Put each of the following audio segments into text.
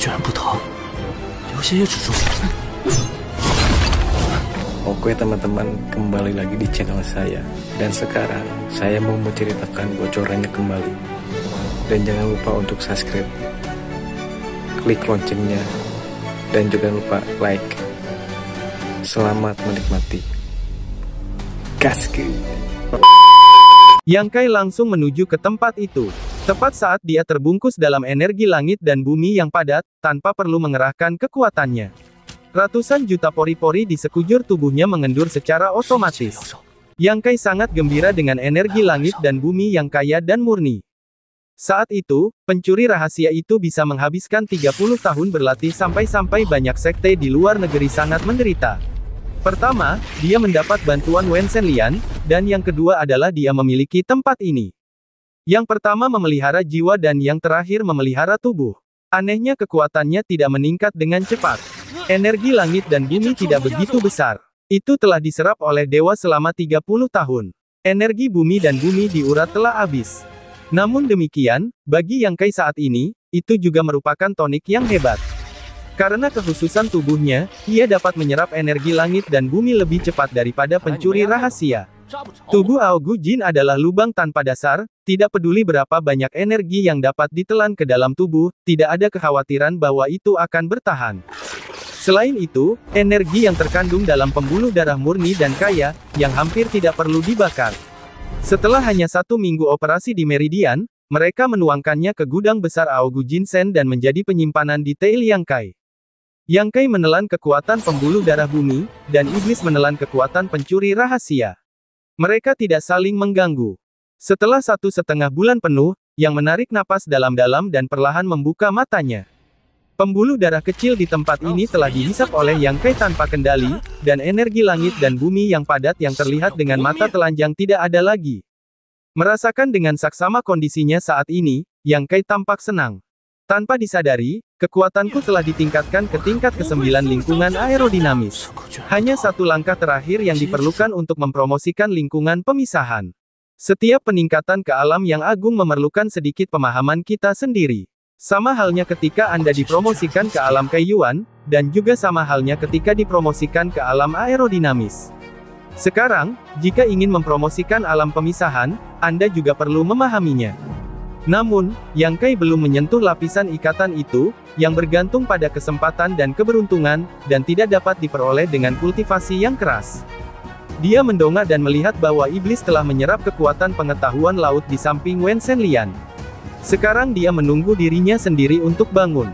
居然不疼，有些也止住。 Oke teman-teman, kembali lagi di channel saya. Dan sekarang saya mau menceritakan bocorannya kembali. Dan jangan lupa untuk subscribe, klik loncengnya, dan juga lupa like. Selamat menikmati. Gaskeun. Yang Kai langsung menuju ke tempat itu. Tepat saat dia terbungkus dalam energi langit dan bumi yang padat, tanpa perlu mengerahkan kekuatannya. Ratusan juta pori-pori di sekujur tubuhnya mengendur secara otomatis. Yang Kai sangat gembira dengan energi langit dan bumi yang kaya dan murni. Saat itu, pencuri rahasia itu bisa menghabiskan 30 tahun berlatih sampai-sampai banyak sekte di luar negeri sangat menderita. Pertama, dia mendapat bantuan Wen Shenlian, dan yang kedua adalah dia memiliki tempat ini. Yang pertama memelihara jiwa dan yang terakhir memelihara tubuh. Anehnya kekuatannya tidak meningkat dengan cepat. Energi langit dan bumi tidak begitu besar. Itu telah diserap oleh dewa selama 30 tahun. Energi bumi dan bumi diurat telah habis. Namun demikian, bagi Yang Kai saat ini, itu juga merupakan tonik yang hebat. Karena kekhususan tubuhnya, ia dapat menyerap energi langit dan bumi lebih cepat daripada pencuri rahasia. Tubuh Aogu Jin adalah lubang tanpa dasar, tidak peduli berapa banyak energi yang dapat ditelan ke dalam tubuh, tidak ada kekhawatiran bahwa itu akan bertahan. Selain itu, energi yang terkandung dalam pembuluh darah murni dan kaya, yang hampir tidak perlu dibakar. Setelah hanya 1 minggu operasi di Meridian, mereka menuangkannya ke gudang besar Aogu Jinsen dan menjadi penyimpanan di Tail Yang Kai. Yang Kai menelan kekuatan pembuluh darah bumi, dan iblis menelan kekuatan pencuri rahasia. Mereka tidak saling mengganggu. Setelah 1,5 bulan penuh, yang menarik napas dalam-dalam dan perlahan membuka matanya. Pembuluh darah kecil di tempat ini telah dihisap oleh Yang Kai tanpa kendali, dan energi langit dan bumi yang padat yang terlihat dengan mata telanjang tidak ada lagi. Merasakan dengan saksama kondisinya saat ini, Yang Kai tampak senang. Tanpa disadari, kekuatanku telah ditingkatkan ke tingkat ke-9 lingkungan aerodinamis. Hanya 1 langkah terakhir yang diperlukan untuk mempromosikan lingkungan pemisahan. Setiap peningkatan ke alam yang agung memerlukan sedikit pemahaman kita sendiri. Sama halnya ketika Anda dipromosikan ke alam kaiyuan, dan juga sama halnya ketika dipromosikan ke alam aerodinamis. Sekarang, jika ingin mempromosikan alam pemisahan, Anda juga perlu memahaminya. Namun, Yang Kai belum menyentuh lapisan ikatan itu, yang bergantung pada kesempatan dan keberuntungan, dan tidak dapat diperoleh dengan kultivasi yang keras. Dia mendongak dan melihat bahwa iblis telah menyerap kekuatan pengetahuan laut di samping Wen Shenlian. Sekarang dia menunggu dirinya sendiri untuk bangun.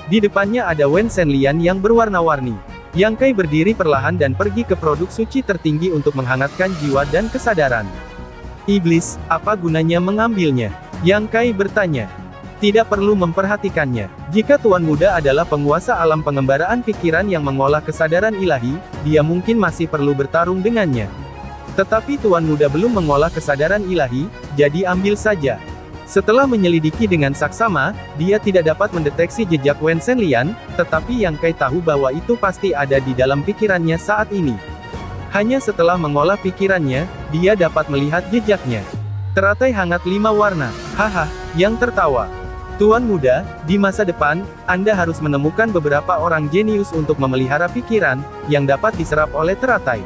Di depannya ada Wen Shenlian yang berwarna-warni. Yang Kai berdiri perlahan dan pergi ke produk suci tertinggi untuk menghangatkan jiwa dan kesadaran. Iblis, apa gunanya mengambilnya? Yang Kai bertanya. Tidak perlu memperhatikannya. Jika Tuan Muda adalah penguasa alam pengembaraan pikiran yang mengolah kesadaran ilahi, dia mungkin masih perlu bertarung dengannya. Tetapi Tuan Muda belum mengolah kesadaran ilahi, jadi ambil saja. Setelah menyelidiki dengan saksama, dia tidak dapat mendeteksi jejak Wen Shenlian, tetapi Yang Kai tahu bahwa itu pasti ada di dalam pikirannya saat ini. Hanya setelah mengolah pikirannya, dia dapat melihat jejaknya. Teratai hangat 5 warna. Haha, yang tertawa. Tuan Muda, di masa depan, Anda harus menemukan beberapa orang jenius untuk memelihara pikiran, yang dapat diserap oleh teratai.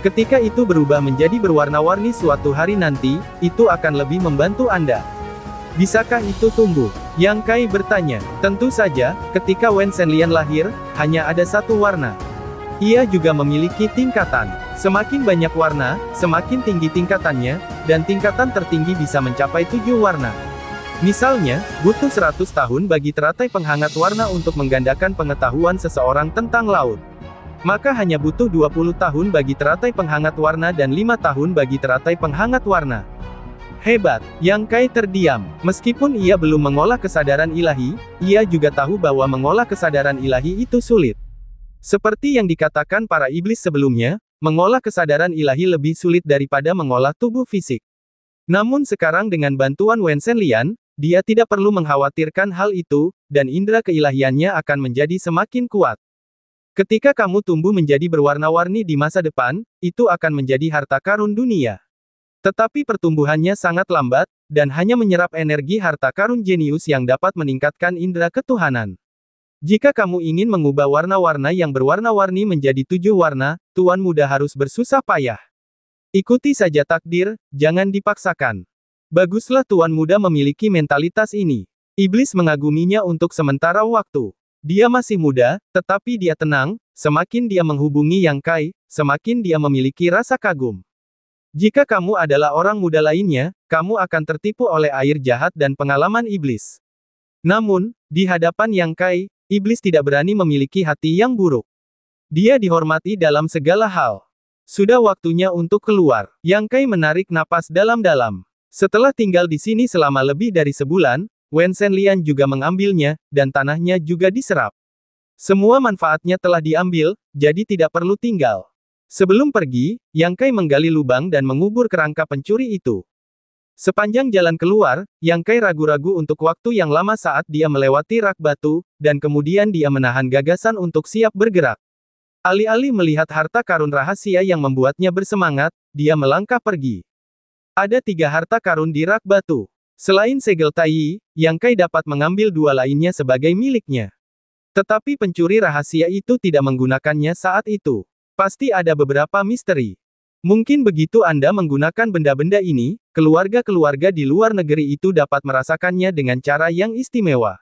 Ketika itu berubah menjadi berwarna-warni suatu hari nanti, itu akan lebih membantu Anda. Bisakah itu tumbuh? Yang Kai bertanya. Tentu saja, ketika Wen Shenlian lahir, hanya ada 1 warna. Ia juga memiliki tingkatan. Semakin banyak warna, semakin tinggi tingkatannya, dan tingkatan tertinggi bisa mencapai 7 warna. Misalnya, butuh 100 tahun bagi teratai penghangat warna untuk menggandakan pengetahuan seseorang tentang laut. Maka hanya butuh 20 tahun bagi teratai penghangat warna dan 5 tahun bagi teratai penghangat warna. Hebat, Yang Kai terdiam. Meskipun ia belum mengolah kesadaran ilahi, ia juga tahu bahwa mengolah kesadaran ilahi itu sulit. Seperti yang dikatakan para iblis sebelumnya, mengolah kesadaran ilahi lebih sulit daripada mengolah tubuh fisik. Namun sekarang dengan bantuan Wen Shenlian, dia tidak perlu mengkhawatirkan hal itu, dan indera keilahiannya akan menjadi semakin kuat. Ketika kamu tumbuh menjadi berwarna-warni di masa depan, itu akan menjadi harta karun dunia. Tetapi pertumbuhannya sangat lambat, dan hanya menyerap energi harta karun jenius yang dapat meningkatkan indera ketuhanan. Jika kamu ingin mengubah warna-warna yang berwarna-warni menjadi 7 warna, Tuan Muda harus bersusah payah. Ikuti saja takdir, jangan dipaksakan. Baguslah Tuan Muda memiliki mentalitas ini. Iblis mengaguminya untuk sementara waktu. Dia masih muda, tetapi dia tenang, semakin dia menghubungi Yang Kai, semakin dia memiliki rasa kagum. Jika kamu adalah orang muda lainnya, kamu akan tertipu oleh air jahat dan pengalaman iblis. Namun, di hadapan Yang Kai, iblis tidak berani memiliki hati yang buruk. Dia dihormati dalam segala hal. Sudah waktunya untuk keluar. Yang Kai menarik napas dalam-dalam. Setelah tinggal di sini selama lebih dari sebulan, Wen Shenlian juga mengambilnya, dan tanahnya juga diserap. Semua manfaatnya telah diambil, jadi tidak perlu tinggal. Sebelum pergi, Yang Kai menggali lubang dan mengubur kerangka pencuri itu. Sepanjang jalan keluar, Yang Kai ragu-ragu untuk waktu yang lama saat dia melewati rak batu, dan kemudian dia menahan gagasan untuk siap bergerak. Alih-alih melihat harta karun rahasia yang membuatnya bersemangat, dia melangkah pergi. Ada 3 harta karun di rak batu. Selain segel Tai, Yang Kai dapat mengambil 2 lainnya sebagai miliknya. Tetapi pencuri rahasia itu tidak menggunakannya saat itu. Pasti ada beberapa misteri. Mungkin begitu Anda menggunakan benda-benda ini, keluarga-keluarga di luar negeri itu dapat merasakannya dengan cara yang istimewa.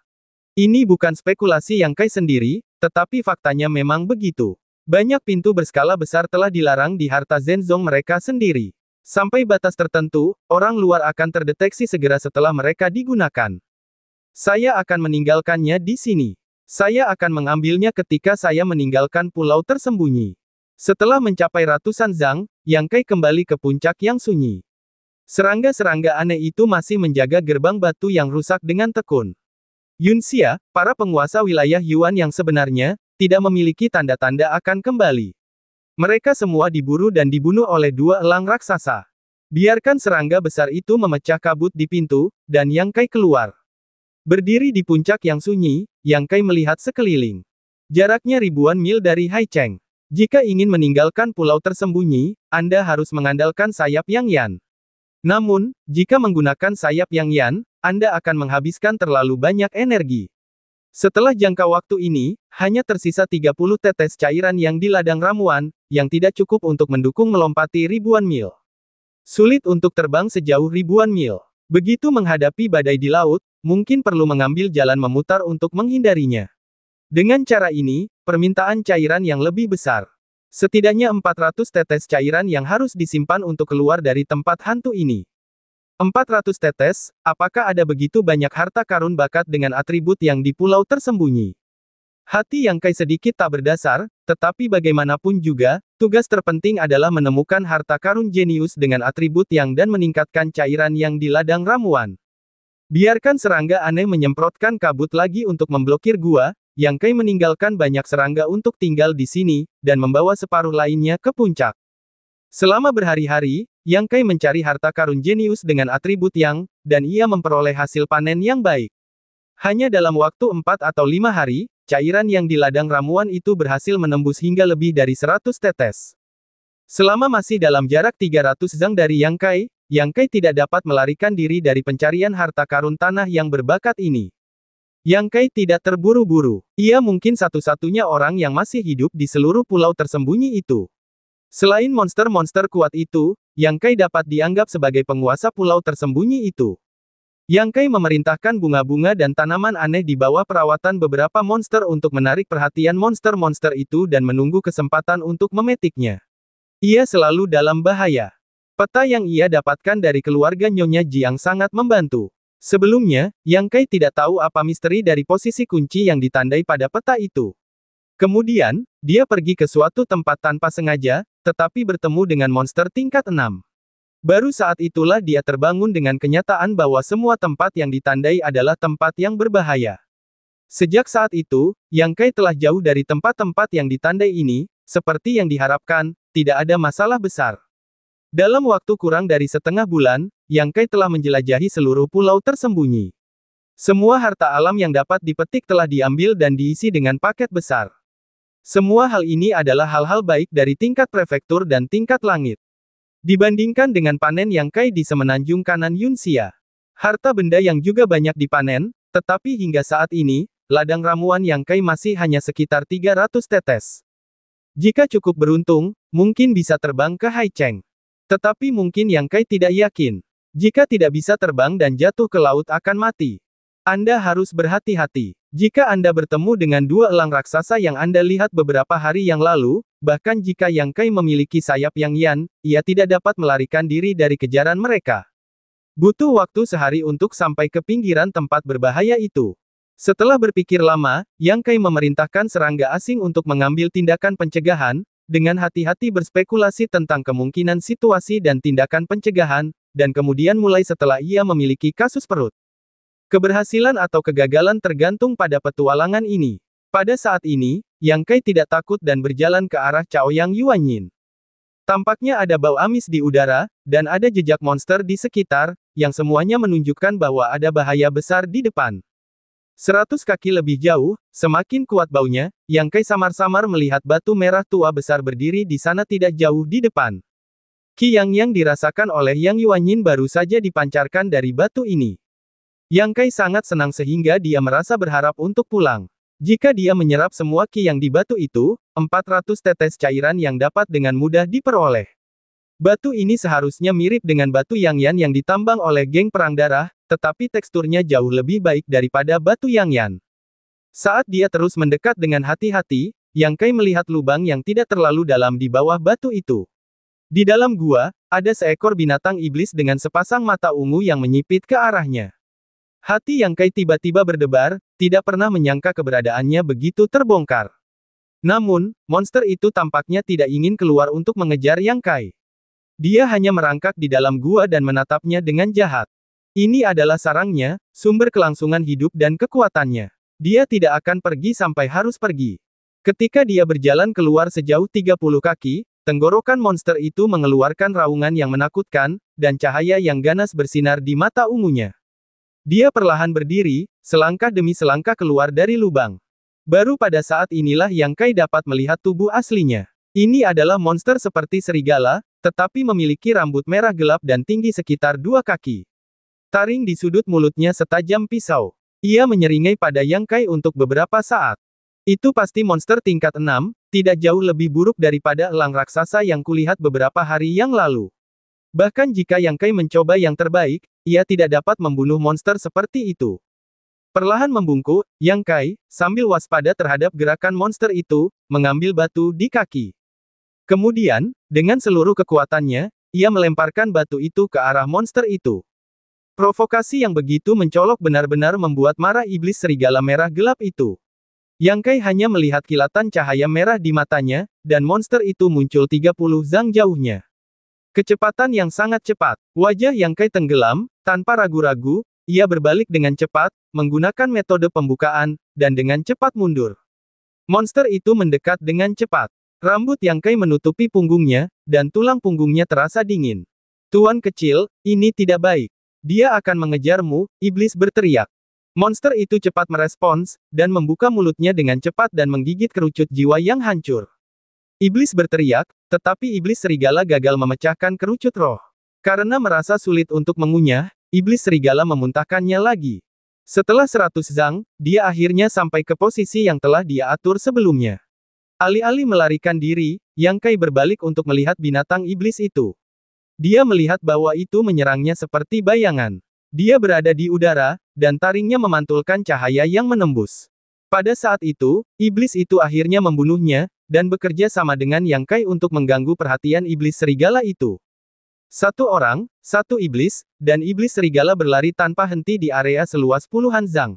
Ini bukan spekulasi Yang Kai sendiri, tetapi faktanya memang begitu. Banyak pintu berskala besar telah dilarang di harta Zenzong mereka sendiri. Sampai batas tertentu, orang luar akan terdeteksi segera setelah mereka digunakan. Saya akan meninggalkannya di sini. Saya akan mengambilnya ketika saya meninggalkan pulau tersembunyi. Setelah mencapai ratusan zang, Yang Kai kembali ke puncak yang sunyi. Serangga-serangga aneh itu masih menjaga gerbang batu yang rusak dengan tekun. Yunxia, para penguasa wilayah Yuan yang sebenarnya, tidak memiliki tanda-tanda akan kembali. Mereka semua diburu dan dibunuh oleh 2 elang raksasa. Biarkan serangga besar itu memecah kabut di pintu, dan Yang Kai keluar. Berdiri di puncak yang sunyi, Yang Kai melihat sekeliling. Jaraknya ribuan mil dari Haicheng. Jika ingin meninggalkan pulau tersembunyi, Anda harus mengandalkan sayap Yang Yan. Namun, jika menggunakan sayap Yang Yan, Anda akan menghabiskan terlalu banyak energi. Setelah jangka waktu ini, hanya tersisa 30 tetes cairan yang di ladang ramuan, yang tidak cukup untuk mendukung melompati ribuan mil. Sulit untuk terbang sejauh ribuan mil. Begitu menghadapi badai di laut, mungkin perlu mengambil jalan memutar untuk menghindarinya. Dengan cara ini, permintaan cairan yang lebih besar. Setidaknya 400 tetes cairan yang harus disimpan untuk keluar dari tempat hantu ini. 400 tetes, apakah ada begitu banyak harta karun bakat dengan atribut yang di pulau tersembunyi? Hati Yang Kai sedikit tak berdasar, tetapi bagaimanapun juga, tugas terpenting adalah menemukan harta karun jenius dengan atribut yang dan meningkatkan cairan yang di ladang ramuan. Biarkan serangga aneh menyemprotkan kabut lagi untuk memblokir gua, Yang Kai meninggalkan banyak serangga untuk tinggal di sini, dan membawa separuh lainnya ke puncak. Selama berhari-hari, Yang Kai mencari harta karun jenius dengan atribut yang, dan ia memperoleh hasil panen yang baik. Hanya dalam waktu 4 atau 5 hari, cairan yang di ladang ramuan itu berhasil menembus hingga lebih dari 100 tetes. Selama masih dalam jarak 300 zang dari Yang Kai tidak dapat melarikan diri dari pencarian harta karun tanah yang berbakat ini. Yang Kai tidak terburu-buru. Ia mungkin satu-satunya orang yang masih hidup di seluruh pulau tersembunyi itu. Selain monster-monster kuat itu, Yang Kai dapat dianggap sebagai penguasa pulau tersembunyi itu. Yang Kai memerintahkan bunga-bunga dan tanaman aneh di bawah perawatan beberapa monster untuk menarik perhatian monster-monster itu dan menunggu kesempatan untuk memetiknya. Ia selalu dalam bahaya. Peta yang ia dapatkan dari keluarga Nyonya Jiang sangat membantu. Sebelumnya, Yang Kai tidak tahu apa misteri dari posisi kunci yang ditandai pada peta itu. Kemudian, dia pergi ke suatu tempat tanpa sengaja, tetapi bertemu dengan monster tingkat 6. Baru saat itulah dia terbangun dengan kenyataan bahwa semua tempat yang ditandai adalah tempat yang berbahaya. Sejak saat itu, Yang Kai telah jauh dari tempat-tempat yang ditandai ini, seperti yang diharapkan, tidak ada masalah besar. Dalam waktu kurang dari setengah bulan, Yang Kai telah menjelajahi seluruh pulau tersembunyi. Semua harta alam yang dapat dipetik telah diambil dan diisi dengan paket besar. Semua hal ini adalah hal-hal baik dari tingkat prefektur dan tingkat langit. Dibandingkan dengan panen Yang Kai di semenanjung kanan Yunxia. Harta benda yang juga banyak dipanen, tetapi hingga saat ini, ladang ramuan Yang Kai masih hanya sekitar 300 tetes. Jika cukup beruntung, mungkin bisa terbang ke Haicheng. Tetapi mungkin Yang Kai tidak yakin. Jika tidak bisa terbang dan jatuh ke laut akan mati. Anda harus berhati-hati. Jika Anda bertemu dengan dua elang raksasa yang Anda lihat beberapa hari yang lalu, bahkan jika Yang Kai memiliki sayap yang Yan, ia tidak dapat melarikan diri dari kejaran mereka. Butuh waktu sehari untuk sampai ke pinggiran tempat berbahaya itu. Setelah berpikir lama, Yang Kai memerintahkan serangga asing untuk mengambil tindakan pencegahan, dengan hati-hati berspekulasi tentang kemungkinan situasi dan tindakan pencegahan, dan kemudian mulai setelah ia memiliki kasus perut. Keberhasilan atau kegagalan tergantung pada petualangan ini. Pada saat ini, Yang Kai tidak takut dan berjalan ke arah Chaoyang Yuanyin. Tampaknya ada bau amis di udara, dan ada jejak monster di sekitar, yang semuanya menunjukkan bahwa ada bahaya besar di depan. 100 kaki lebih jauh, semakin kuat baunya, Yang Kai samar-samar melihat batu merah tua besar berdiri di sana tidak jauh di depan. Qi yang dirasakan oleh Yang Yuanyin baru saja dipancarkan dari batu ini. Yang Kai sangat senang sehingga dia merasa berharap untuk pulang. Jika dia menyerap semua qi yang di batu itu, 400 tetes cairan yang dapat dengan mudah diperoleh. Batu ini seharusnya mirip dengan batu Yang Yan yang ditambang oleh geng perang darah, tetapi teksturnya jauh lebih baik daripada batu Yang Yan. Saat dia terus mendekat dengan hati-hati, Yang Kai melihat lubang yang tidak terlalu dalam di bawah batu itu. Di dalam gua, ada seekor binatang iblis dengan sepasang mata ungu yang menyipit ke arahnya. Hati Yang Kai tiba-tiba berdebar, tidak pernah menyangka keberadaannya begitu terbongkar. Namun, monster itu tampaknya tidak ingin keluar untuk mengejar Yang Kai. Dia hanya merangkak di dalam gua dan menatapnya dengan jahat. Ini adalah sarangnya, sumber kelangsungan hidup dan kekuatannya. Dia tidak akan pergi sampai harus pergi. Ketika dia berjalan keluar sejauh 30 kaki, tenggorokan monster itu mengeluarkan raungan yang menakutkan, dan cahaya yang ganas bersinar di mata ungunya. Dia perlahan berdiri, selangkah demi selangkah keluar dari lubang. Baru pada saat inilah Yang Kai dapat melihat tubuh aslinya. Ini adalah monster seperti serigala, tetapi memiliki rambut merah gelap dan tinggi sekitar 2 kaki. Taring di sudut mulutnya setajam pisau. Ia menyeringai pada Yang Kai untuk beberapa saat. Itu pasti monster tingkat 6, tidak jauh lebih buruk daripada elang raksasa yang kulihat beberapa hari yang lalu. Bahkan jika Yang Kai mencoba yang terbaik, ia tidak dapat membunuh monster seperti itu. Perlahan membungkuk, Yang Kai, sambil waspada terhadap gerakan monster itu, mengambil batu di kaki. Kemudian, dengan seluruh kekuatannya, ia melemparkan batu itu ke arah monster itu. Provokasi yang begitu mencolok benar-benar membuat marah iblis serigala merah gelap itu. Yang Kai hanya melihat kilatan cahaya merah di matanya, dan monster itu muncul 30 zang jauhnya. Kecepatan yang sangat cepat. Wajah Yang Kai tenggelam, tanpa ragu-ragu, ia berbalik dengan cepat, menggunakan metode pembukaan, dan dengan cepat mundur. Monster itu mendekat dengan cepat. Rambut Yang Kai menutupi punggungnya, dan tulang punggungnya terasa dingin. Tuan kecil, ini tidak baik. Dia akan mengejarmu, iblis berteriak. Monster itu cepat merespons, dan membuka mulutnya dengan cepat dan menggigit kerucut jiwa yang hancur. Iblis berteriak, tetapi iblis serigala gagal memecahkan kerucut roh. Karena merasa sulit untuk mengunyah, iblis serigala memuntahkannya lagi. Setelah 100 zang, dia akhirnya sampai ke posisi yang telah dia atur sebelumnya. Alih-alih melarikan diri, Yang Kai berbalik untuk melihat binatang iblis itu. Dia melihat bahwa itu menyerangnya seperti bayangan. Dia berada di udara, dan taringnya memantulkan cahaya yang menembus. Pada saat itu, iblis itu akhirnya membunuhnya, dan bekerja sama dengan Yang Kai untuk mengganggu perhatian iblis serigala itu. Satu orang, satu iblis, dan iblis serigala berlari tanpa henti di area seluas puluhan zang.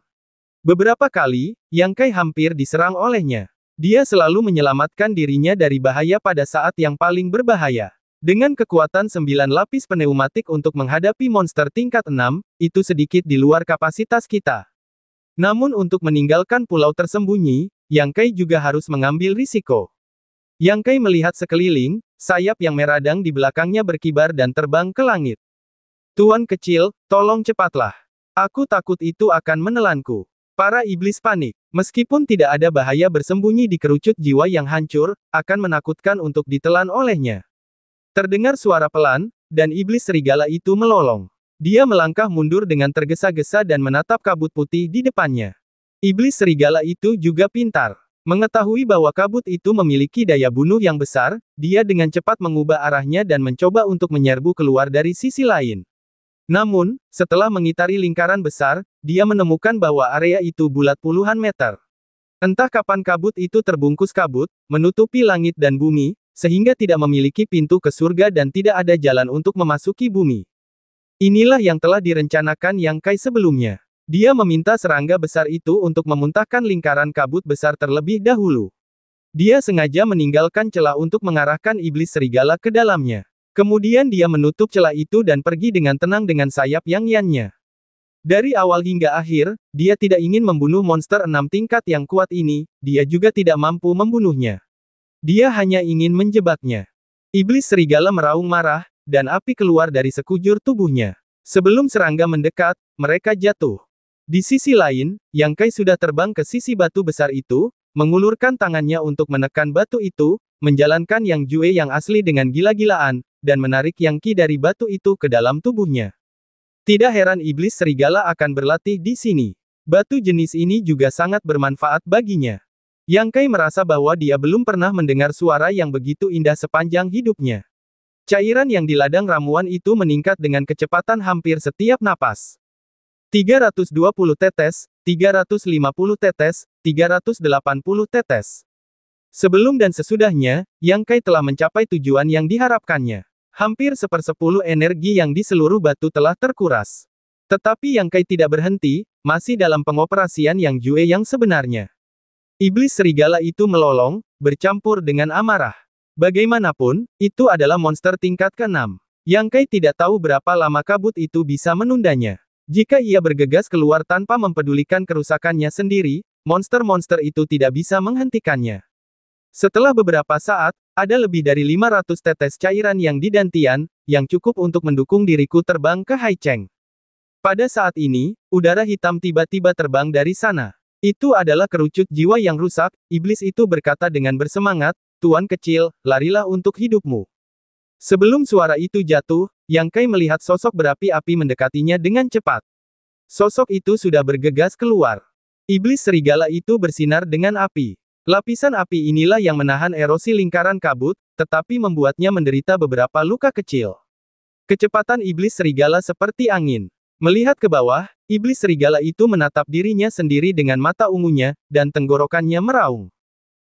Beberapa kali, Yang Kai hampir diserang olehnya. Dia selalu menyelamatkan dirinya dari bahaya pada saat yang paling berbahaya. Dengan kekuatan 9 lapis pneumatik untuk menghadapi monster tingkat 6, itu sedikit di luar kapasitas kita. Namun untuk meninggalkan pulau tersembunyi, Yang Kai juga harus mengambil risiko. Yang Kai melihat sekeliling, sayap yang meradang di belakangnya berkibar dan terbang ke langit. Tuan kecil, tolong cepatlah. Aku takut itu akan menelanku. Para iblis panik. Meskipun tidak ada bahaya bersembunyi di kerucut jiwa yang hancur, akan menakutkan untuk ditelan olehnya. Terdengar suara pelan, dan iblis serigala itu melolong. Dia melangkah mundur dengan tergesa-gesa dan menatap kabut putih di depannya. Iblis serigala itu juga pintar. Mengetahui bahwa kabut itu memiliki daya bunuh yang besar, dia dengan cepat mengubah arahnya dan mencoba untuk menyerbu keluar dari sisi lain. Namun, setelah mengitari lingkaran besar, dia menemukan bahwa area itu bulat puluhan meter. Entah kapan kabut itu terbungkus kabut, menutupi langit dan bumi, sehingga tidak memiliki pintu ke surga dan tidak ada jalan untuk memasuki bumi. Inilah yang telah direncanakan Yang Kai sebelumnya. Dia meminta serangga besar itu untuk memuntahkan lingkaran kabut besar terlebih dahulu. Dia sengaja meninggalkan celah untuk mengarahkan iblis serigala ke dalamnya. Kemudian dia menutup celah itu dan pergi dengan tenang dengan sayap yang yannya. Dari awal hingga akhir, dia tidak ingin membunuh monster 6 tingkat yang kuat ini, dia juga tidak mampu membunuhnya. Dia hanya ingin menjebaknya. Iblis serigala meraung marah, dan api keluar dari sekujur tubuhnya. Sebelum serangga mendekat, mereka jatuh. Di sisi lain, Yang Kai sudah terbang ke sisi batu besar itu, mengulurkan tangannya untuk menekan batu itu, menjalankan Yang Jue yang asli dengan gila-gilaan, dan menarik Yang Qi dari batu itu ke dalam tubuhnya. Tidak heran iblis serigala akan berlatih di sini. Batu jenis ini juga sangat bermanfaat baginya. Yang Kai merasa bahwa dia belum pernah mendengar suara yang begitu indah sepanjang hidupnya. Cairan yang di ladang ramuan itu meningkat dengan kecepatan hampir setiap napas. 320 tetes, 350 tetes, 380 tetes. Sebelum dan sesudahnya, Yang Kai telah mencapai tujuan yang diharapkannya. Hampir 1/10 energi yang di seluruh batu telah terkuras. Tetapi Yang Kai tidak berhenti, masih dalam pengoperasian Yang Jue yang sebenarnya. Iblis serigala itu melolong, bercampur dengan amarah. Bagaimanapun, itu adalah monster tingkat ke-6. Yang Kai tidak tahu berapa lama kabut itu bisa menundanya. Jika ia bergegas keluar tanpa mempedulikan kerusakannya sendiri, monster-monster itu tidak bisa menghentikannya. Setelah beberapa saat, ada lebih dari 500 tetes cairan yang didantian, yang cukup untuk mendukung diriku terbang ke Haicheng. Pada saat ini, udara hitam tiba-tiba terbang dari sana. Itu adalah kerucut jiwa yang rusak, iblis itu berkata dengan bersemangat, "Tuan kecil, larilah untuk hidupmu." Sebelum suara itu jatuh, Yang Kai melihat sosok berapi-api mendekatinya dengan cepat. Sosok itu sudah bergegas keluar. Iblis serigala itu bersinar dengan api. Lapisan api inilah yang menahan erosi lingkaran kabut, tetapi membuatnya menderita beberapa luka kecil. Kecepatan iblis serigala seperti angin. Melihat ke bawah, iblis serigala itu menatap dirinya sendiri dengan mata ungunya, dan tenggorokannya meraung.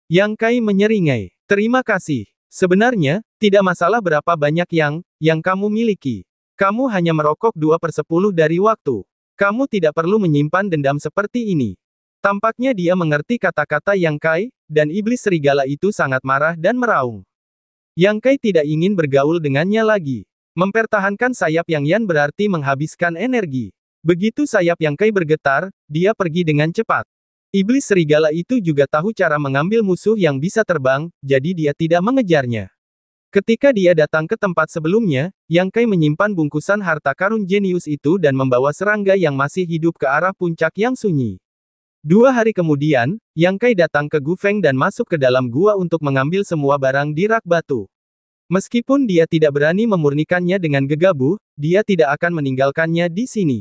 Yang Kai menyeringai. "Terima kasih. Sebenarnya, tidak masalah berapa banyak yang kamu miliki. Kamu hanya merokok 2/10 dari waktu. Kamu tidak perlu menyimpan dendam seperti ini." Tampaknya dia mengerti kata-kata Yang Kai, dan iblis serigala itu sangat marah dan meraung. Yang Kai tidak ingin bergaul dengannya lagi. Mempertahankan sayap Yang Yan berarti menghabiskan energi. Begitu sayap Yang Kai bergetar, dia pergi dengan cepat. Iblis serigala itu juga tahu cara mengambil musuh yang bisa terbang, jadi dia tidak mengejarnya. Ketika dia datang ke tempat sebelumnya, Yang Kai menyimpan bungkusan harta karun jenius itu dan membawa serangga yang masih hidup ke arah puncak yang sunyi. 2 hari kemudian, Yang Kai datang ke Gu Feng dan masuk ke dalam gua untuk mengambil semua barang di rak batu. Meskipun dia tidak berani memurnikannya dengan gegabah, dia tidak akan meninggalkannya di sini.